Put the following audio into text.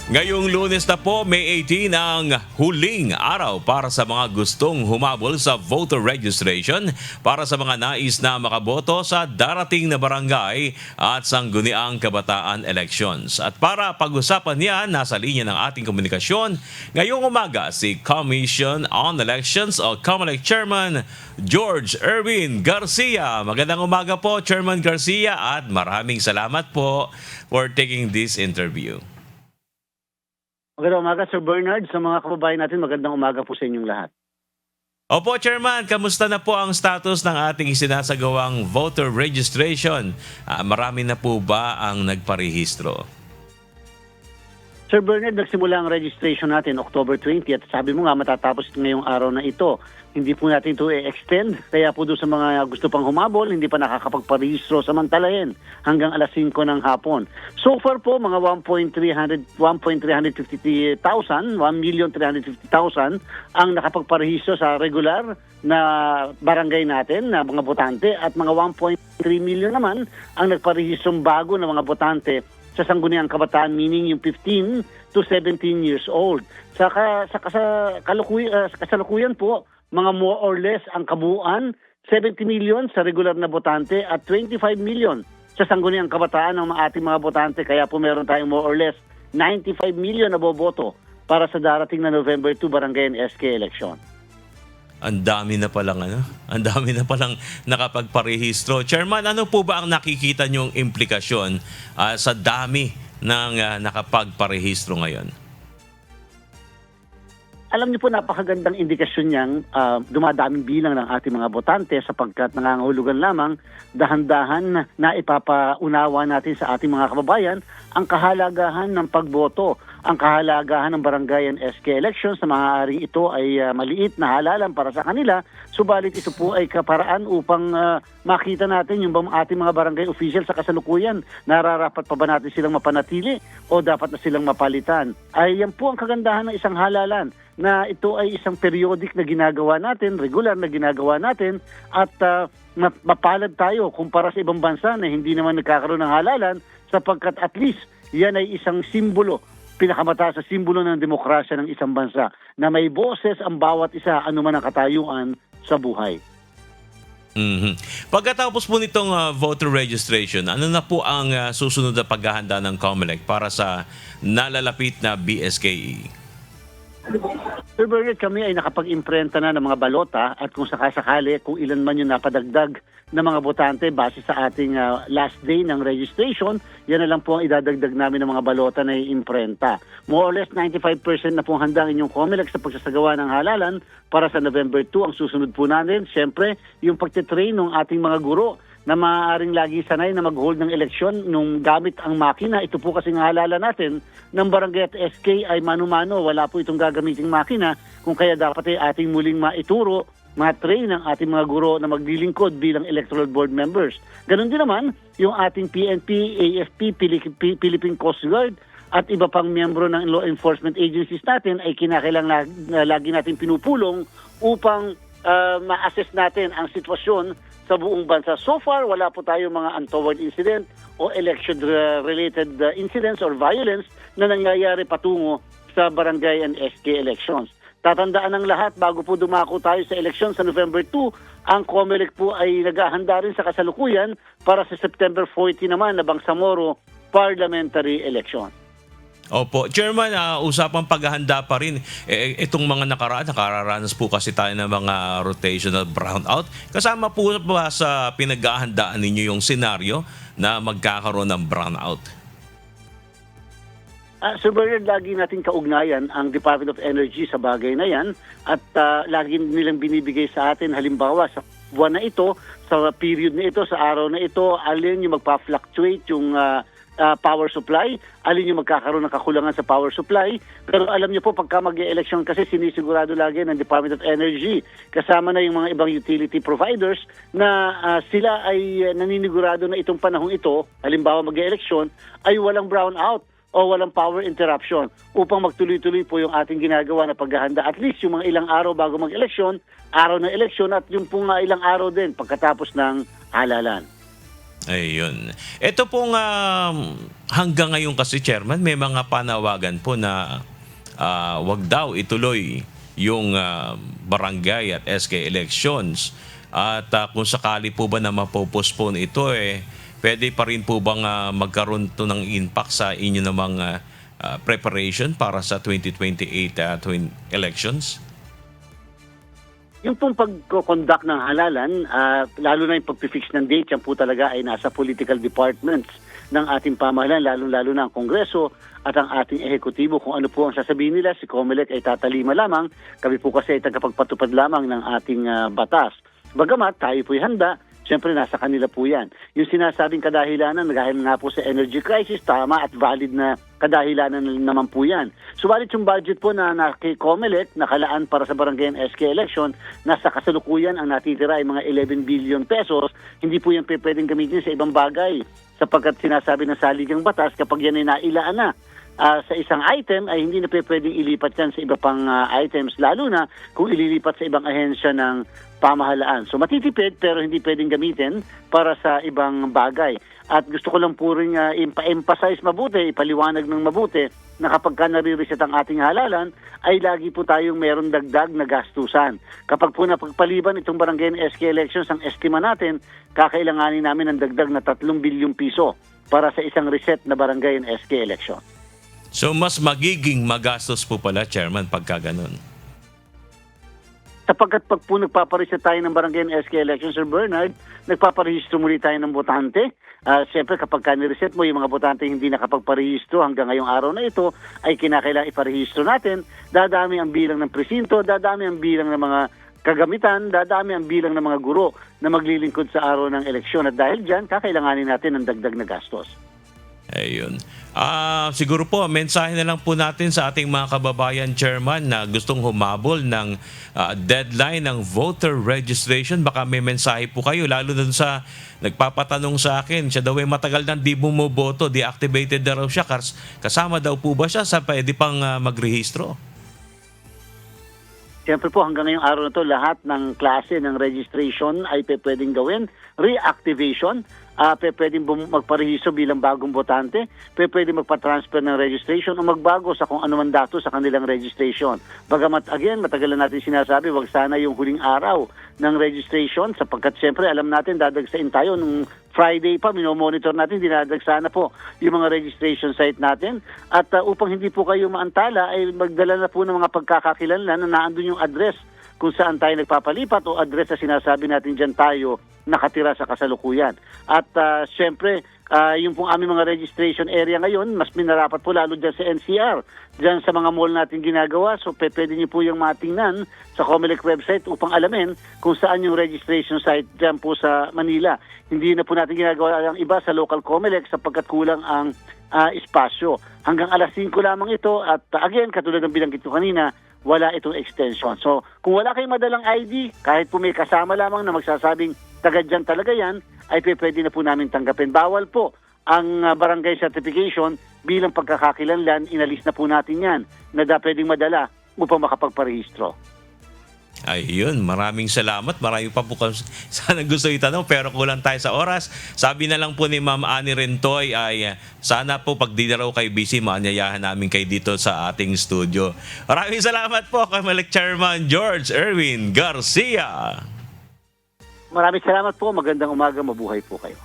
Ngayong Lunes na po, May 18, ang huling araw para sa mga gustong humabol sa voter registration para sa mga nais na makaboto sa darating na barangay at sangguniang kabataan elections. At para pag-usapan yan, nasa linya ng ating komunikasyon ngayong umaga si Commission on Elections o COMELEC Chairman George Erwin Garcia. Magandang umaga po, Chairman Garcia, at maraming salamat po for taking this interview. Magandang umaga, Sir Bernard. Sa mga kababayan natin, magandang umaga po sa inyong lahat. Opo, Chairman, kamusta na po ang status ng ating isinasagawang voter registration? Marami na po ba ang nagparehistro? Sir Bernard, nagsimula ang registration natin October 20 at sabi mo nga matatapos ngayong araw na ito. Hindi po natin ito i-extend, kaya po doon sa mga gusto pang humabol, hindi pa nakakapagparehistro, samantalahin hanggang alas 5 ng hapon. So far po, mga 1,350,000 ang nakapagparehistro sa regular na barangay natin, na mga botante, at mga 1.3 million naman ang nagparehistrong bago na mga botante sa sangguniang kabataan, meaning yung 15 to 17 years old. Sa kasalukuyan po, mga more or less ang kabuuan, 70 million sa regular na botante at 25 million sa sangguniang kabataan ng ating mga botante. Kaya po meron tayong more or less 95 million na boboto para sa darating na November 2 barangay and SK election. Ang dami na palang nakapagparehistro. Chairman, ano po ba ang nakikita niyong implikasyon sa dami ng nakapagparehistro ngayon? Alam niyo po, napakagandang indikasyon niyang dumadaming bilang ng ating mga botante sapagkat nangangahulugan lamang dahan-dahan na ipapaunawa natin sa ating mga kababayan ang kahalagahan ng pagboto, ang kahalagahan ng barangay and SK elections na maaaring ito ay maliit na halalan para sa kanila, subalit ito po ay kaparaan upang makita natin yung ating mga barangay official sa kasalukuyan. Nararapat pa ba natin silang mapanatili o dapat na silang mapalitan? Ay yan po ang kagandahan ng isang halalan, na ito ay isang periodic na ginagawa natin, regular na ginagawa natin, at mapalad tayo kumpara sa ibang bansa na hindi naman nagkakaroon ng halalan sapagkat at least yan ay isang simbolo, pinakamataas na simbolo ng demokrasya ng isang bansa na may boses ang bawat isa anuman ang katayuan sa buhay. Pagkatapos po nitong voter registration, ano na po ang susunod na paghahanda ng COMELEC para sa nalalapit na BSKE? Sir Bernard, kami ay nakapag-imprenta na ng mga balota at kung sakasakali, kung ilan man yung napadagdag na mga botante base sa ating last day ng registration, yan na lang po ang idadagdag namin ng mga balota na i-imprenta. More or less 95% na pong handa ang inyong COMELEC sa pagsasagawa ng halalan para sa November 2. Ang susunod po natin, siyempre, yung pagtitrain ng ating mga guro na maaaring lagi sanay na mag-hold ng eleksyon nung gamit ang makina. Ito po kasi ng halalan natin ng barangay at SK ay mano-mano. Wala po itong gagamiting makina, kung kaya dapat ay ating muling maituro, ma-train ang ating mga guro na maglilingkod bilang electoral board members. Ganon din naman yung ating PNP, AFP, Philippine Coast Guard at iba pang miyembro ng law enforcement agencies natin ay kinakailangan lagi natin pinupulong upang ma-assess natin ang sitwasyon sa buong bansa. So far, wala po tayong mga untoward incident o election-related incidents or violence na nangyayari patungo sa barangay and SK elections. Tatandaan ng lahat, bago po dumako tayo sa election sa November 2, ang COMELEC po ay naghahanda rin sa kasalukuyan para sa September 40 naman na Bangsamoro parliamentary election. Opo. Chairman, usapang paghahanda pa rin. Itong mga nakararanas po kasi tayo ng mga rotational brownout. Kasama po ba sa pinaghahandaan ninyo yung senaryo na magkakaroon ng brownout? Sir Bernard, lagi natin kaugnayan ang Department of Energy sa bagay na yan at lagi nilang binibigay sa atin, halimbawa sa buwan na ito, sa period na ito, sa araw na ito, alin yung magpa-fluctuate yung power supply, alin yung magkakaroon ng kakulangan sa power supply. Pero alam niyo po, pagka mag-election kasi sinisigurado lagi ng Department of Energy, kasama na yung mga ibang utility providers, na sila ay naninigurado na itong panahong ito, halimbawa mag-election, ay walang brownout o walang power interruption upang magtuloy-tuloy po yung ating ginagawa na paghahanda. At least yung mga ilang araw bago mag-eleksyon, araw ng eleksyon, at yung pong ilang araw din pagkatapos ng halalan. Ayun. Ito pong hanggang ngayon kasi Chairman, may mga panawagan po na wag daw ituloy yung barangay at SK elections. At kung sakali po ba na mapopostpone ito, pwede pa rin po bang magkaroon to ng impact sa inyo namang preparation para sa 2028 elections? Yung pong pag-conduct ng halalan, lalo na yung pag-fix ng date, yan po talaga ay nasa political departments ng ating pamahalaan, lalo-lalo na ang Kongreso at ang ating ehekutibo. Kung ano po ang sasabihin nila, si COMELEC ay tatalima lamang. Kami po kasi ay tagapagpatupad lamang ng ating batas. Bagamat tayo po'y handa, siyempre nasa kanila po yan. Yung sinasabing kadahilanan, dahil nga po sa energy crisis, tama at valid na kadahilanan naman po yan. Subalit yung budget po na kay COMELEC, nakalaan para sa barangay and SK election, nasa kasalukuyan ang natitira ay mga 11 billion pesos. Hindi po yan pwedeng gamitin sa ibang bagay sapagkat sinasabi ng saligang batas kapag yan ay nailaan na sa isang item ay hindi na pwedeng ilipat yan sa iba pang items, lalo na kung ililipat sa ibang ahensya ng pamahalaan. So matitipid pero hindi pwedeng gamitin para sa ibang bagay. At gusto ko lang po rin emphasize mabuti, ipaliwanag ng mabuti na kapag ka nare-reset ang ating halalan, ay lagi po tayong merong dagdag na gastusan. Kapag po napagpaliban itong barangay and SK elections, ang estima natin, kakailanganin namin ng dagdag na 3 bilyong piso para sa isang reset na barangay and SK election. So mas magiging magastos po pala, Chairman, pagka ganun. Sapagkat pag po nagpapareset tayo ng barangay and SK election, Sir Bernard, nagpaparehistro muli tayo ng botante. Siyempre kapag ka-reset mo yung mga botante hindi nakapagparehistro hanggang ngayong araw na ito, ay kinakailangan iparehistro natin. Dadami ang bilang ng presinto, dadami ang bilang ng mga kagamitan, dadami ang bilang ng mga guro na maglilingkod sa araw ng eleksyon. At dahil dyan, kakailanganin natin ng dagdag na gastos. Ayun. Siguro po, mensahe na lang po natin sa ating mga kababayan, Chairman, na gustong humabol ng deadline ng voter registration. Baka may mensahe po kayo, lalo dun sa nagpapatanong sa akin, siya daw ay matagal nang di bumoboto, deactivated na raw siya. Kasama daw po ba siya sa pwede pang magrehistro? Siyempre po hanggang ngayong araw na to, lahat ng klase ng registration ay pwedeng gawin. Reactivation, pwedeng magparehistro bilang bagong botante, pwedeng magpa-transfer ng registration o magbago sa kung anuman datos sa kanilang registration. Bagamat again, matagal na natin sinasabi, wag sana yung huling araw ng registration sapagkat siyempre alam natin dadagsain tayo nung Friday pa, minomonitor natin, dinadagsana po yung mga registration site natin. At upang hindi po kayo maantala, ay magdala na po ng mga pagkakakilanlan na naandun yung address kung saan tayo nagpapalipat o address na sinasabi natin dyan tayo nakatira sa kasalukuyan. At syempre, yung pong aming mga registration area ngayon, mas minarapat po lalo dyan sa NCR, dyan sa mga mall natin ginagawa. So pwede niyo po yung matingnan sa COMELEC website upang alamin kung saan yung registration site dyan po sa Manila. Hindi na po natin ginagawa ang iba sa local COMELEC sapagkat kulang ang espasyo. Hanggang alas 5 lamang ito at again, katulad ng binanggit ko kanina, wala itong extension. So kung wala kayong madalang ID, kahit po may kasama lamang na magsasabing taga dyan talaga yan, ay pwede na po namin tanggapin. Bawal po ang barangay certification bilang pagkakakilanlan, inalis na po natin yan na pwedeng madala upang makapagparehistro. Ayun, maraming salamat. Marami pa po sana gusto itanong pero kulang tayo sa oras. Sabi na lang po ni Ma'am Annie Rentoy ay sana po pag di na raw kayo busy, maanyayahan namin kayo dito sa ating studio. Maraming salamat po kay COMELEC Chairman George Erwin Garcia. Maraming salamat po. Magandang umaga. Mabuhay po kayo.